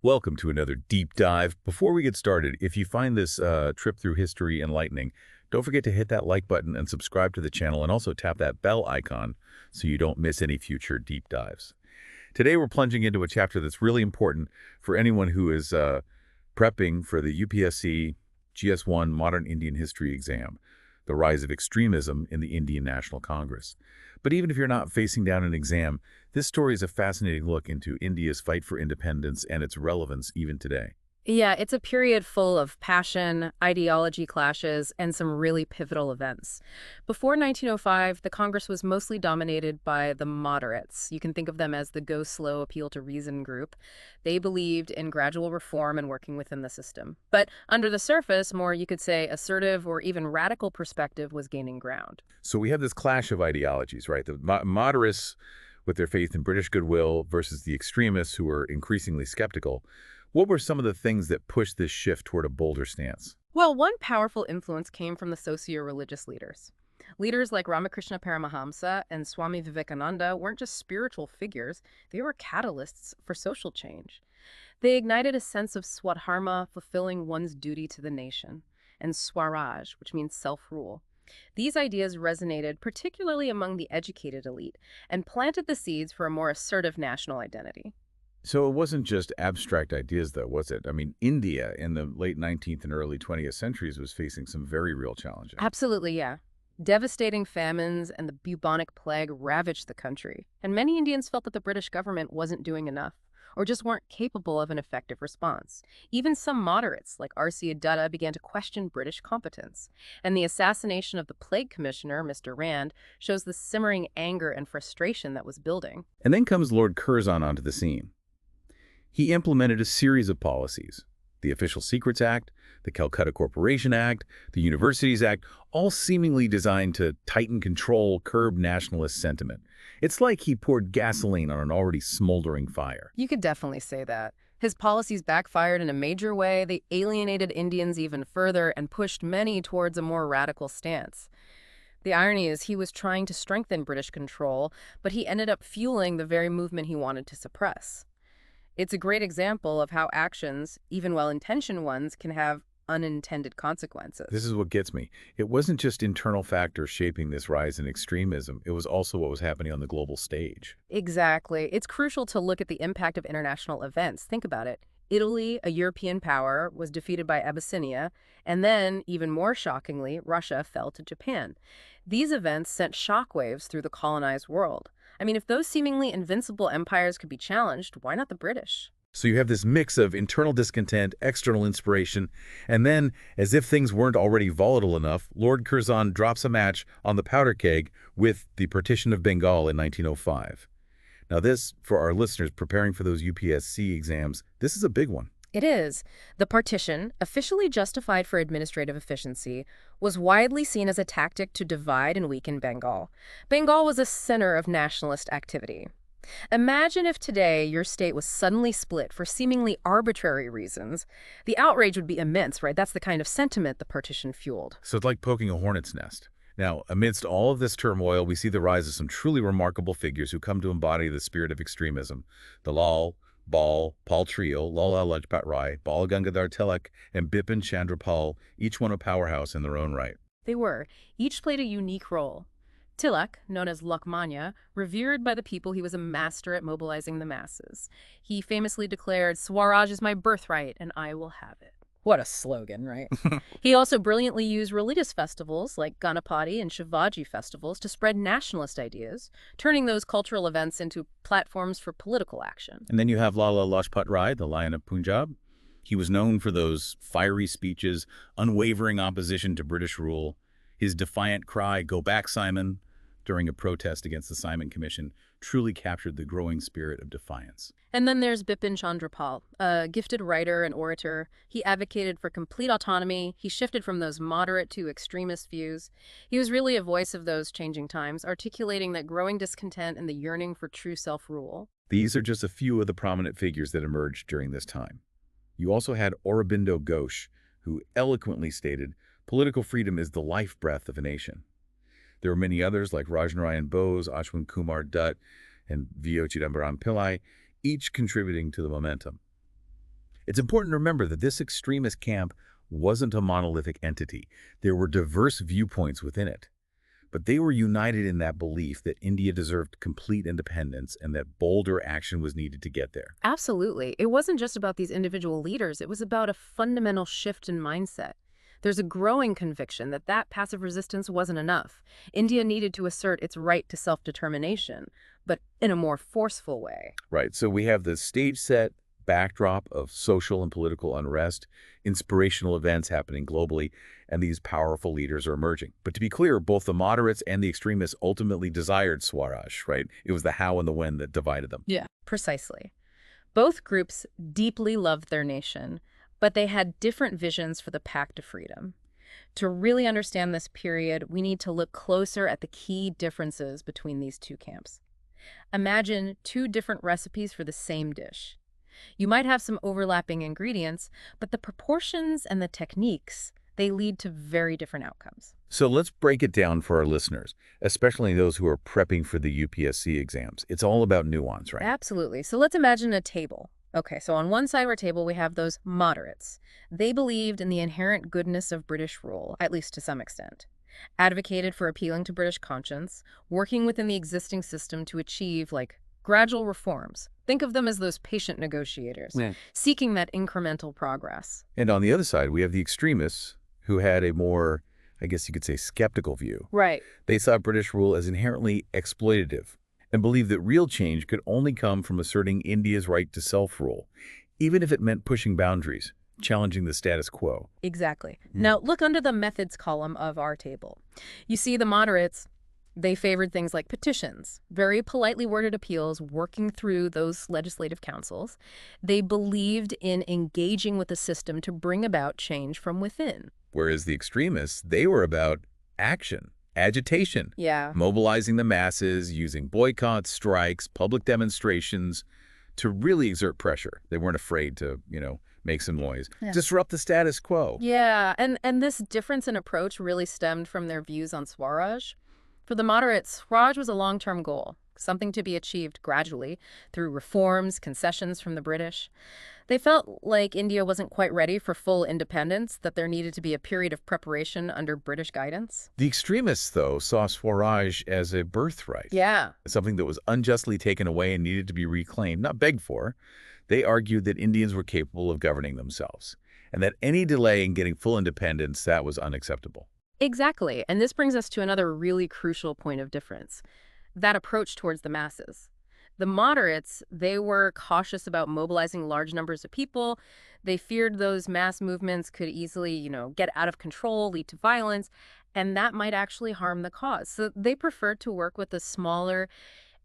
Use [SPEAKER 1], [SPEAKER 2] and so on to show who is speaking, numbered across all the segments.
[SPEAKER 1] Welcome to another deep dive. Before we get started, if you find this trip through history enlightening, don't forget to hit that like button and subscribe to the channel, and also tap that bell icon so you don't miss any future deep dives. Today we're plunging into a chapter that's really important for anyone who is prepping for the UPSC GS1 Modern Indian History exam, the rise of extremism in the Indian National Congress. But even if you're not facing down an exam, this story is a fascinating look into India's fight for independence and its relevance even today.
[SPEAKER 2] Yeah, it's a period full of passion, ideology clashes, and some really pivotal events. Before 1905, the Congress was mostly dominated by the moderates. You can think of them as the go slow, appeal to reason group. They believed in gradual reform and working within the system. But under the surface, more, you could say, assertive or even radical perspective was gaining ground.
[SPEAKER 1] So we have this clash of ideologies, right? The moderates with their faith in British goodwill versus the extremists who were increasingly skeptical. What were some of the things that pushed this shift toward a bolder stance?
[SPEAKER 2] Well, one powerful influence came from the socio-religious leaders. Leaders like Ramakrishna Paramahamsa and Swami Vivekananda weren't just spiritual figures, they were catalysts for social change. They ignited a sense of swadharma, fulfilling one's duty to the nation, and swaraj, which means self-rule. These ideas resonated particularly among the educated elite and planted the seeds for a more assertive national identity.
[SPEAKER 1] So it wasn't just abstract ideas, though, was it? I mean, India in the late 19th and early 20th centuries was facing some very real challenges.
[SPEAKER 2] Absolutely, yeah. Devastating famines and the bubonic plague ravaged the country, and many Indians felt that the British government wasn't doing enough, or just weren't capable of an effective response. Even some moderates, like R.C. Dutta, began to question British competence, and the assassination of the plague commissioner, Mr. Rand, shows the simmering anger and frustration that was building.
[SPEAKER 1] And then comes Lord Curzon onto the scene. He implemented a series of policies: the Official Secrets Act, the Calcutta Corporation Act, the Universities Act, all seemingly designed to tighten control, curb nationalist sentiment. It's like he poured gasoline on an already smoldering fire.
[SPEAKER 2] You could definitely say that. His policies backfired in a major way. They alienated Indians even further and pushed many towards a more radical stance. The irony is he was trying to strengthen British control, but he ended up fueling the very movement he wanted to suppress. It's a great example of how actions, even well-intentioned ones, can have unintended consequences.
[SPEAKER 1] This is what gets me. It wasn't just internal factors shaping this rise in extremism. It was also what was happening on the global stage.
[SPEAKER 2] Exactly. It's crucial to look at the impact of international events. Think about it. Italy, a European power, was defeated by Abyssinia, and then, even more shockingly, Russia fell to Japan. These events sent shockwaves through the colonized world. I mean, if those seemingly invincible empires could be challenged, why not the British?
[SPEAKER 1] So you have this mix of internal discontent, external inspiration, and then, as if things weren't already volatile enough, Lord Curzon drops a match on the powder keg with the partition of Bengal in 1905. Now this, for our listeners preparing for those UPSC exams, this is a big one.
[SPEAKER 2] It is. The partition, officially justified for administrative efficiency, was widely seen as a tactic to divide and weaken Bengal. Bengal was a center of nationalist activity. Imagine if today your state was suddenly split for seemingly arbitrary reasons. The outrage would be immense, right? That's the kind of sentiment the partition fueled.
[SPEAKER 1] So it's like poking a hornet's nest. Now, amidst all of this turmoil, we see the rise of some truly remarkable figures who come to embody the spirit of extremism. The Lal, Bal, Pal trio, Lala Lajpat Rai, Bal Gangadhar Tilak, and Bipin Chandra Pal, each one a powerhouse in their own right.
[SPEAKER 2] They were. Each played a unique role. Tilak, known as Lokmanya, revered by the people, he was a master at mobilizing the masses. He famously declared, "Swaraj is my birthright, and I will have it." What a slogan, right? He also brilliantly used religious festivals like Ganapati and Shivaji festivals to spread nationalist ideas, turning those cultural events into platforms for political action.
[SPEAKER 1] And then you have Lala Lajpat Rai, the Lion of Punjab. He was known for those fiery speeches, unwavering opposition to British rule. His defiant cry, "Go back, Simon," during a protest against the Simon Commission, truly captured the growing spirit of defiance.
[SPEAKER 2] And then there's Bipin Chandra Pal, a gifted writer and orator. He advocated for complete autonomy. He shifted from those moderate to extremist views. He was really a voice of those changing times, articulating that growing discontent and the yearning for true self-rule.
[SPEAKER 1] These are just a few of the prominent figures that emerged during this time. You also had Aurobindo Ghosh, who eloquently stated, "Political freedom is the life breath of a nation." There were many others like Rajnarayan Bose, Ashwin Kumar Dutt, and V.O. Chidambaram Pillai, each contributing to the momentum. It's important to remember that this extremist camp wasn't a monolithic entity. There were diverse viewpoints within it. But they were united in that belief that India deserved complete independence and that bolder action was needed to get there.
[SPEAKER 2] Absolutely. It wasn't just about these individual leaders. It was about a fundamental shift in mindset. There's a growing conviction that passive resistance wasn't enough. India needed to assert its right to self-determination, but in a more forceful way.
[SPEAKER 1] Right, so we have the stage set backdrop of social and political unrest, inspirational events happening globally, and these powerful leaders are emerging. But to be clear, both the moderates and the extremists ultimately desired Swaraj, right? It was the how and the when that divided them.
[SPEAKER 2] Yeah. Precisely. Both groups deeply loved their nation, but they had different visions for the path to freedom. To really understand this period, we need to look closer at the key differences between these two camps. Imagine two different recipes for the same dish. You might have some overlapping ingredients, but the proportions and the techniques, they lead to very different outcomes.
[SPEAKER 1] So let's break it down for our listeners, especially those who are prepping for the UPSC exams. It's all about nuance, right?
[SPEAKER 2] Absolutely. So let's imagine a table. Okay, so on one side of our table, we have those moderates. They believed in the inherent goodness of British rule, at least to some extent. Advocated for appealing to British conscience, working within the existing system to achieve, gradual reforms. Think of them as those patient negotiators, seeking that incremental progress.
[SPEAKER 1] And on the other side, we have the extremists who had a more, I guess you could say, skeptical view.
[SPEAKER 2] Right.
[SPEAKER 1] They saw British rule as inherently exploitative and believed that real change could only come from asserting India's right to self-rule, even if it meant pushing boundaries, challenging the status quo.
[SPEAKER 2] Exactly. Now, look under the methods column of our table. You see the moderates, they favored things like petitions, very politely worded appeals, working through those legislative councils. They believed in engaging with the system to bring about change from within.
[SPEAKER 1] Whereas the extremists, they were about action, agitation,
[SPEAKER 2] Yeah.
[SPEAKER 1] mobilizing the masses, using boycotts, strikes, public demonstrations to really exert pressure. They weren't afraid to, make some noise, disrupt the status quo.
[SPEAKER 2] Yeah, and this difference in approach really stemmed from their views on Swaraj. For the moderates, Swaraj was a long-term goal, something to be achieved gradually through reforms, concessions from the British. They felt like India wasn't quite ready for full independence, that there needed to be a period of preparation under British guidance.
[SPEAKER 1] The extremists, though, saw Swaraj as a birthright.
[SPEAKER 2] Yeah.
[SPEAKER 1] Something that was unjustly taken away and needed to be reclaimed, not begged for. They argued that Indians were capable of governing themselves, and that any delay in getting full independence, that was unacceptable.
[SPEAKER 2] Exactly, and this brings us to another really crucial point of difference, that approach towards the masses. The moderates, they were cautious about mobilizing large numbers of people. They feared those mass movements could easily, get out of control, lead to violence, and that might actually harm the cause. So they preferred to work with a smaller,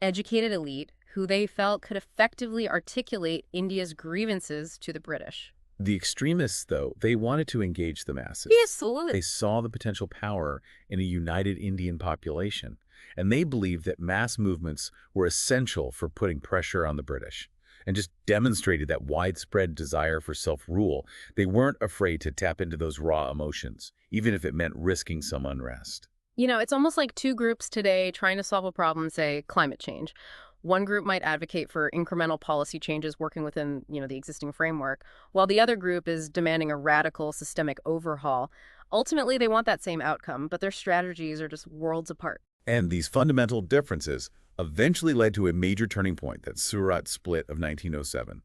[SPEAKER 2] educated elite who they felt could effectively articulate India's grievances to the British.
[SPEAKER 1] The extremists, though, they wanted to engage the masses.
[SPEAKER 2] Absolutely.
[SPEAKER 1] They saw the potential power in a united Indian population, and they believed that mass movements were essential for putting pressure on the British, and just demonstrated that widespread desire for self-rule. They weren't afraid to tap into those raw emotions, even if it meant risking some unrest.
[SPEAKER 2] It's almost like two groups today trying to solve a problem, say, climate change. One group might advocate for incremental policy changes working within, the existing framework, while the other group is demanding a radical systemic overhaul. Ultimately, they want that same outcome, but their strategies are just worlds apart.
[SPEAKER 1] And these fundamental differences eventually led to a major turning point, that Surat split of 1907.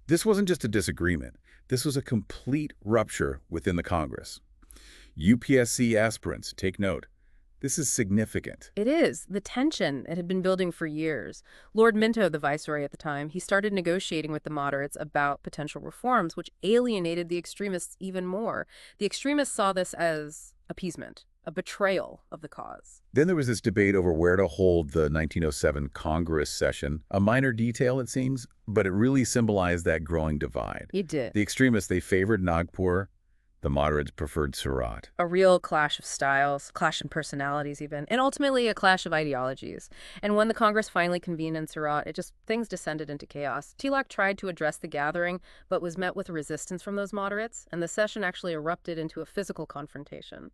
[SPEAKER 1] This wasn't just a disagreement. This was a complete rupture within the Congress. UPSC aspirants, take note. This is significant.
[SPEAKER 2] It is. The tension, it had been building for years. Lord Minto, the viceroy at the time, he started negotiating with the moderates about potential reforms, which alienated the extremists even more. The extremists saw this as appeasement, a betrayal of the cause.
[SPEAKER 1] Then there was this debate over where to hold the 1907 Congress session. A minor detail, it seems, but it really symbolized that growing divide.
[SPEAKER 2] It did.
[SPEAKER 1] The extremists, they favored Nagpur. The moderates preferred Surat.
[SPEAKER 2] A real clash of styles, clash in personalities even, and ultimately a clash of ideologies. And when the Congress finally convened in Surat, things descended into chaos. Tilak tried to address the gathering, but was met with resistance from those moderates, and the session actually erupted into a physical confrontation.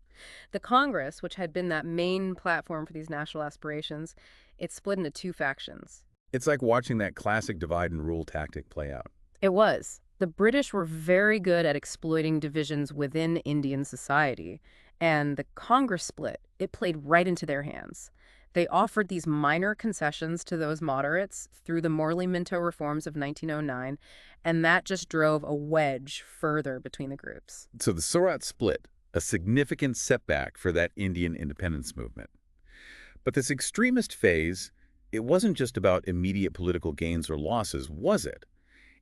[SPEAKER 2] The Congress, which had been that main platform for these national aspirations, it split into two factions.
[SPEAKER 1] It's like watching that classic divide and rule tactic play out.
[SPEAKER 2] It was. The British were very good at exploiting divisions within Indian society, and the Congress split, it played right into their hands. They offered these minor concessions to those moderates through the Morley-Minto reforms of 1909, and that just drove a wedge further between the groups.
[SPEAKER 1] So the Surat split, a significant setback for that Indian independence movement. But this extremist phase, it wasn't just about immediate political gains or losses, was it?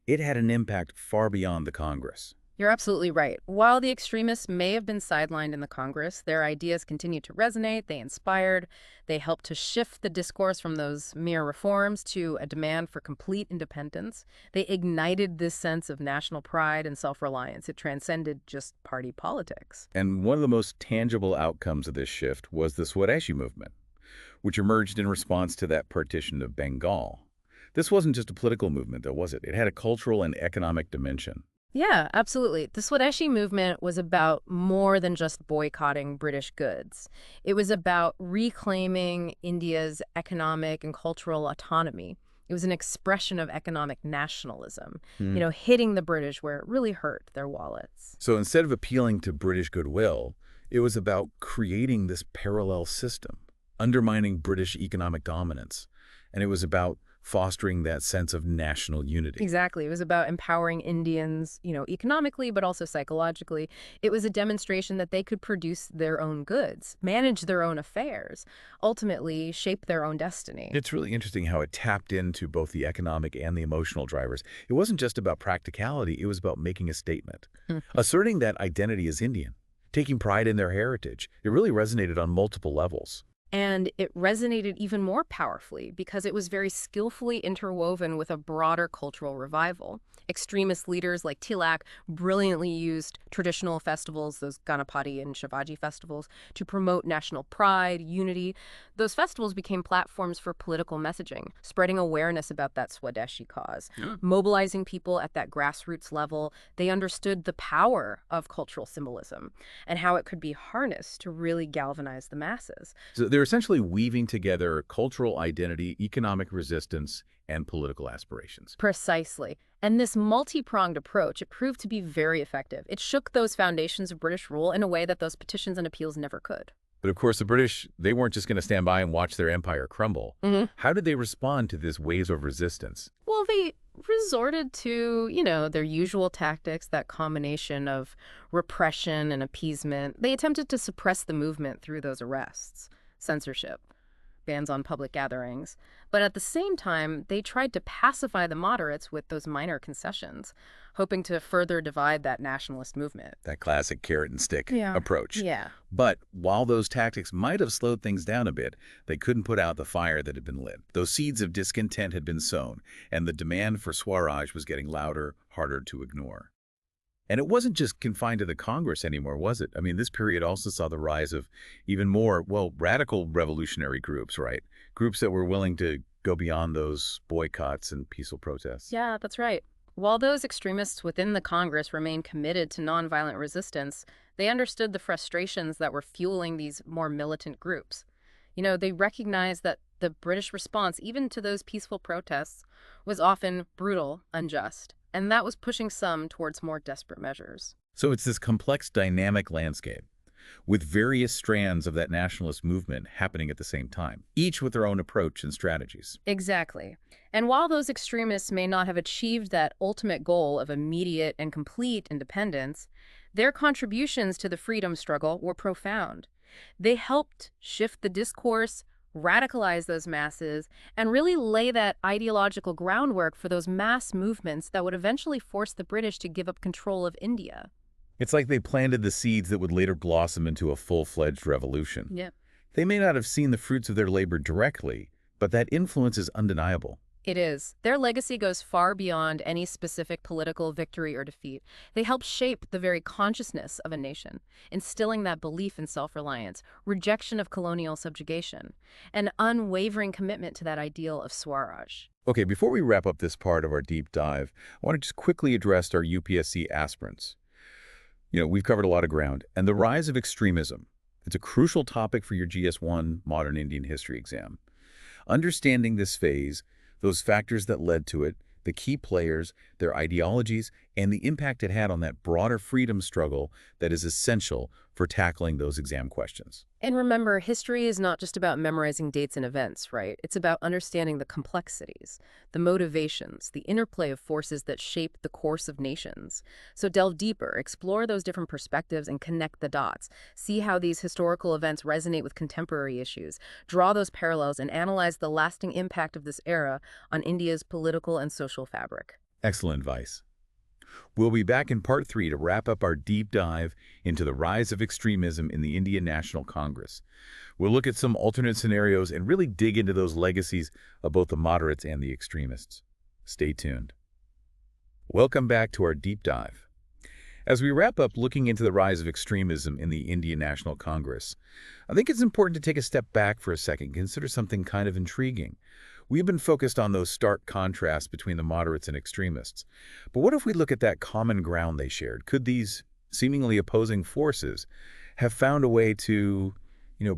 [SPEAKER 1] It had an impact far beyond the Congress.
[SPEAKER 2] You're absolutely right. While the extremists may have been sidelined in the Congress, their ideas continued to resonate, they inspired, they helped to shift the discourse from those mere reforms to a demand for complete independence. They ignited this sense of national pride and self-reliance. It transcended just party politics.
[SPEAKER 1] And one of the most tangible outcomes of this shift was the Swadeshi movement, which emerged in response to that partition of Bengal. This wasn't just a political movement, though, was it? It had a cultural and economic dimension.
[SPEAKER 2] Yeah, absolutely. The Swadeshi movement was about more than just boycotting British goods. It was about reclaiming India's economic and cultural autonomy. It was an expression of economic nationalism, hitting the British where it really hurt their wallets.
[SPEAKER 1] So instead of appealing to British goodwill, it was about creating this parallel system, undermining British economic dominance. And it was about fostering that sense of national unity.
[SPEAKER 2] Exactly. It was about empowering Indians, economically, but also psychologically. It was a demonstration that they could produce their own goods, manage their own affairs, ultimately shape their own destiny.
[SPEAKER 1] It's really interesting how it tapped into both the economic and the emotional drivers. It wasn't just about practicality, it was about making a statement, asserting that identity as Indian, taking pride in their heritage. It really resonated on multiple levels.
[SPEAKER 2] And it resonated even more powerfully because it was very skillfully interwoven with a broader cultural revival. Extremist leaders like Tilak brilliantly used traditional festivals, those Ganapati and Shivaji festivals, to promote national pride, unity. Those festivals became platforms for political messaging, spreading awareness about that Swadeshi cause, mobilizing people at that grassroots level. They understood the power of cultural symbolism and how it could be harnessed to really galvanize the masses.
[SPEAKER 1] So they're essentially weaving together cultural identity, economic resistance, and political aspirations.
[SPEAKER 2] Precisely. And this multi-pronged approach, it proved to be very effective. It shook those foundations of British rule in a way that those petitions and appeals never could.
[SPEAKER 1] But of course, the British, they weren't just going to stand by and watch their empire crumble. How did they respond to this wave of resistance?
[SPEAKER 2] Well, they resorted to, their usual tactics, that combination of repression and appeasement. They attempted to suppress the movement through those arrests, censorship, bans on public gatherings. But at the same time, they tried to pacify the moderates with those minor concessions, hoping to further divide that nationalist movement.
[SPEAKER 1] That classic carrot and stick approach.
[SPEAKER 2] Yeah.
[SPEAKER 1] But while those tactics might have slowed things down a bit, they couldn't put out the fire that had been lit. Those seeds of discontent had been sown, and the demand for Swaraj was getting louder, harder to ignore. And it wasn't just confined to the Congress anymore, was it? I mean, this period also saw the rise of even more, radical revolutionary groups, right? Groups that were willing to go beyond those boycotts and peaceful protests.
[SPEAKER 2] Yeah, that's right. While those extremists within the Congress remained committed to nonviolent resistance, they understood the frustrations that were fueling these more militant groups. They recognized that the British response, even to those peaceful protests, was often brutal, unjust. And that was pushing some towards more desperate measures.
[SPEAKER 1] So it's this complex, dynamic landscape with various strands of that nationalist movement happening at the same time, each with their own approach and strategies.
[SPEAKER 2] Exactly. And while those extremists may not have achieved that ultimate goal of immediate and complete independence, their contributions to the freedom struggle were profound. They helped shift the discourse, radicalize those masses, and really lay that ideological groundwork for those mass movements that would eventually force the British to give up control of India.
[SPEAKER 1] It's like they planted the seeds that would later blossom into a full-fledged revolution.
[SPEAKER 2] Yeah.
[SPEAKER 1] They may not have seen the fruits of their labor directly, but that influence is undeniable.
[SPEAKER 2] It is. Their legacy goes far beyond any specific political victory or defeat. They helped shape the very consciousness of a nation, instilling that belief in self-reliance, rejection of colonial subjugation, an unwavering commitment to that ideal of Swaraj.
[SPEAKER 1] Okay, before we wrap up this part of our deep dive, I want to just quickly address our UPSC aspirants. We've covered a lot of ground, and the rise of extremism. It's a crucial topic for your GS1 Modern Indian History exam. Understanding this phase, those factors that led to it, the key players, their ideologies, and the impact it had on that broader freedom struggle that is essential for tackling those exam questions.
[SPEAKER 2] And remember, history is not just about memorizing dates and events, right? It's about understanding the complexities, the motivations, the interplay of forces that shape the course of nations. So delve deeper, explore those different perspectives, and connect the dots. See how these historical events resonate with contemporary issues. Draw those parallels and analyze the lasting impact of this era on India's political and social fabric.
[SPEAKER 1] Excellent advice. We'll be back in part 3 to wrap up our deep dive into the rise of extremism in the Indian National Congress. We'll look at some alternate scenarios and really dig into those legacies of both the moderates and the extremists. Stay tuned. Welcome back to our deep dive. As we wrap up looking into the rise of extremism in the Indian National Congress, I think it's important to take a step back for a second and consider something kind of intriguing. We've been focused on those stark contrasts between the moderates and extremists. But what if we look at that common ground they shared? Could these seemingly opposing forces have found a way to,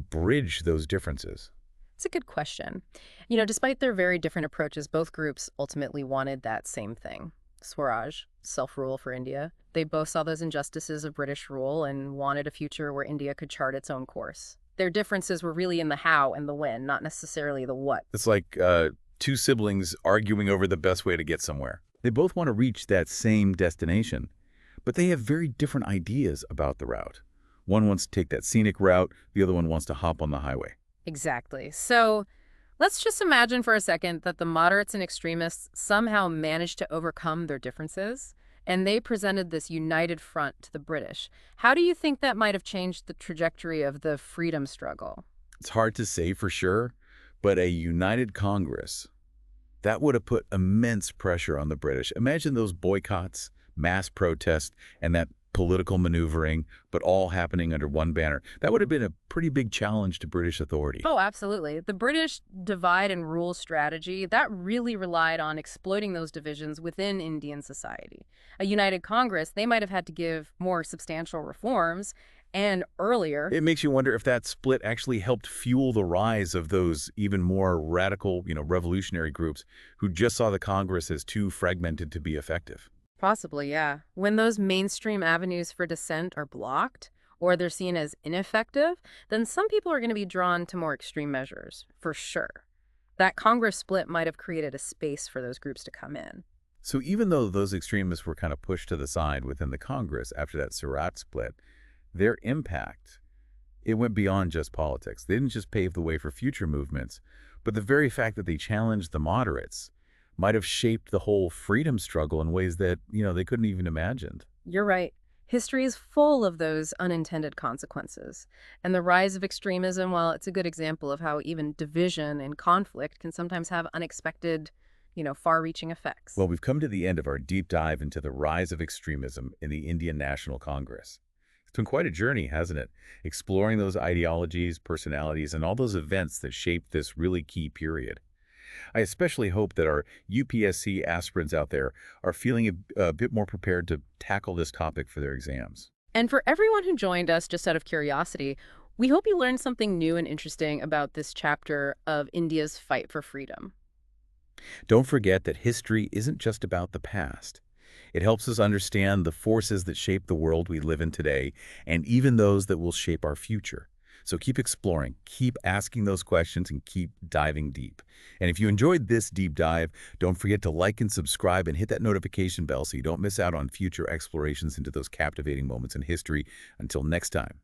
[SPEAKER 1] bridge those differences?
[SPEAKER 2] It's a good question. Despite their very different approaches, both groups ultimately wanted that same thing: Swaraj, self-rule for India. They both saw those injustices of British rule and wanted a future where India could chart its own course. Their differences were really in the how and the when, not necessarily the what.
[SPEAKER 1] It's like two siblings arguing over the best way to get somewhere. They both want to reach that same destination, but they have very different ideas about the route. One wants to take that scenic route, the other one wants to hop on the highway.
[SPEAKER 2] Exactly. So let's just imagine for a second that the moderates and extremists somehow managed to overcome their differences, and they presented this united front to the British. How do you think that might have changed the trajectory of the freedom struggle?
[SPEAKER 1] It's hard to say for sure, but a united Congress, that would have put immense pressure on the British. Imagine those boycotts, mass protests, and that political maneuvering, but all happening under one banner. That would have been a pretty big challenge to British authority.
[SPEAKER 2] Oh, absolutely. The British divide and rule strategy, that really relied on exploiting those divisions within Indian society. A united Congress, they might have had to give more substantial reforms, and earlier.
[SPEAKER 1] It makes you wonder if that split actually helped fuel the rise of those even more radical, revolutionary groups who just saw the Congress as too fragmented to be effective.
[SPEAKER 2] Possibly, yeah. When those mainstream avenues for dissent are blocked, or they're seen as ineffective, then some people are going to be drawn to more extreme measures, for sure. That Congress split might have created a space for those groups to come in.
[SPEAKER 1] So even though those extremists were kind of pushed to the side within the Congress after that Surat split, their impact, it went beyond just politics. They didn't just pave the way for future movements, but the very fact that they challenged the moderates might have shaped the whole freedom struggle in ways that, they couldn't even imagine.
[SPEAKER 2] You're right. History is full of those unintended consequences. And the rise of extremism, well, it's a good example of how even division and conflict can sometimes have unexpected, far-reaching effects.
[SPEAKER 1] Well, we've come to the end of our deep dive into the rise of extremism in the Indian National Congress. It's been quite a journey, hasn't it? Exploring those ideologies, personalities, and all those events that shaped this really key period. I especially hope that our UPSC aspirants out there are feeling a bit more prepared to tackle this topic for their exams.
[SPEAKER 2] And for everyone who joined us just out of curiosity, we hope you learned something new and interesting about this chapter of India's fight for freedom.
[SPEAKER 1] Don't forget that history isn't just about the past. It helps us understand the forces that shape the world we live in today, and even those that will shape our future. So keep exploring, keep asking those questions, and keep diving deep. And if you enjoyed this deep dive, don't forget to like and subscribe and hit that notification bell so you don't miss out on future explorations into those captivating moments in history. Until next time.